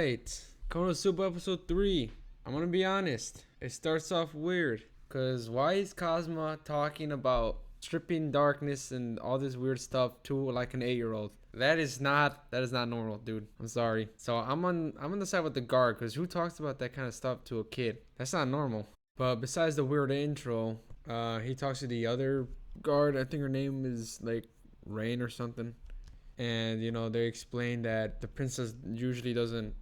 Alright, Konosuba episode 3. I'm gonna be honest, it starts off weird. Cause why is Kazuma talking about stripping darkness and all this weird stuff to like an 8-year-old? That is not normal, dude. I'm sorry. So I'm on the side with the guard, cause who talks about that kind of stuff to a kid? That's not normal. But besides the weird intro, he talks to the other guard. I think her name is like Rain or something. And they explain that the princess usually doesn't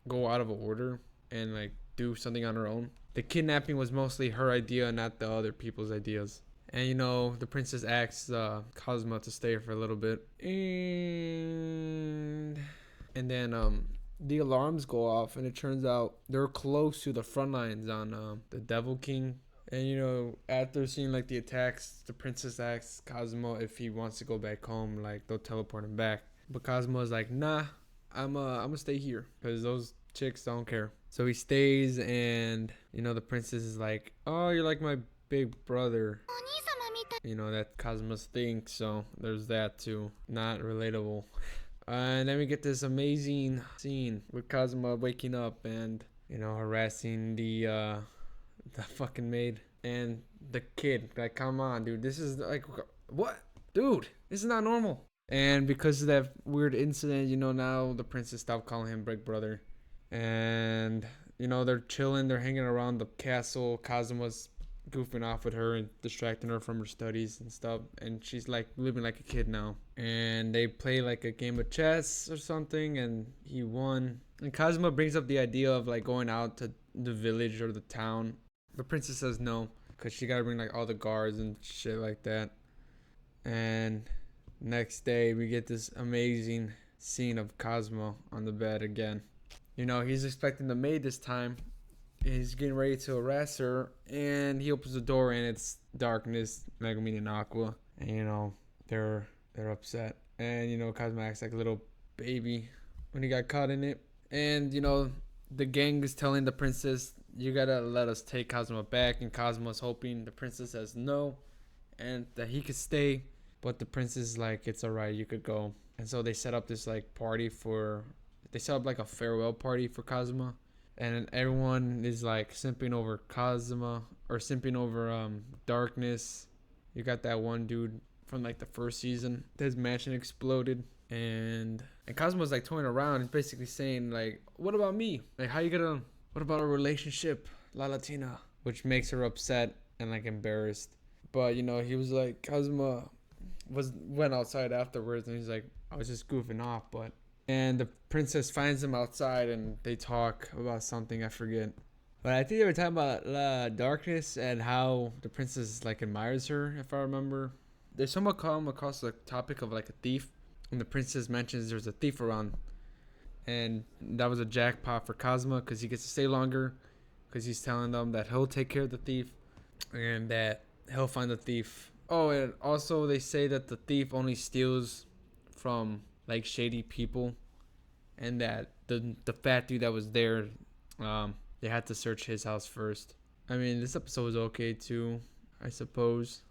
go out of order and like do something on her own. The kidnapping was mostly her idea, not the other people's ideas. And the princess asks Kazuma to stay for a little bit, and then the alarms go off, and it turns out they're close to the front lines on the Devil King. And after seeing like the attacks, the princess asks Kazuma if he wants to go back home, like they'll teleport him back. But Kazuma is like, nah, I'm gonna stay here because those chicks don't care. So he stays, and the princess is like, oh, you're like my big brother. That Kazuma thinks. So there's that too. Not relatable. And then we get this amazing scene with Kazuma waking up and harassing the fucking maid and the kid. Like, come on, dude, this is like, what, dude, this is not normal. And because of that weird incident, now the princess stopped calling him big brother. And they're chilling, they're hanging around the castle. Kazuma's goofing off with her and distracting her from her studies and stuff, and she's like living like a kid now. And they play like a game of chess or something, and he won. And Kazuma brings up the idea of like going out to the village or the town. The princess says no, because she gotta bring like all the guards and shit like that. And next day we get this amazing scene of Kazuma on the bed again. He's expecting the maid this time. He's getting ready to harass her, and he opens the door, and it's darkness, Megumin and Aqua. And they're upset. And Kazuma acts like a little baby when he got caught in it. And the gang is telling the princess, you gotta let us take Kazuma back. And Kazuma's hoping the princess says no and that he could stay. But the princess is like, it's alright, you could go. And so they set up this like party they set up like a farewell party for Kazuma. And everyone is like simping over Kazuma or simping over darkness. You got that one dude from like the first season, his mansion exploded. And Kazuma's like toying around. He's basically saying like, what about me? Like, what about our relationship, La Latina? Which makes her upset and like embarrassed. But he was like, Kazuma went outside afterwards, and he's like, I was just goofing off. And the princess finds him outside, and they talk about something, I forget. But I think they were talking about darkness and how the princess like admires her, if I remember. They somewhat come across the topic of like a thief, and the princess mentions there's a thief around. And that was a jackpot for Kazuma, because he gets to stay longer, because he's telling them that he'll take care of the thief and that he'll find the thief. Oh, and also they say that the thief only steals from like shady people, and that the fat dude that was there, they had to search his house first. I mean, this episode was okay too, I suppose.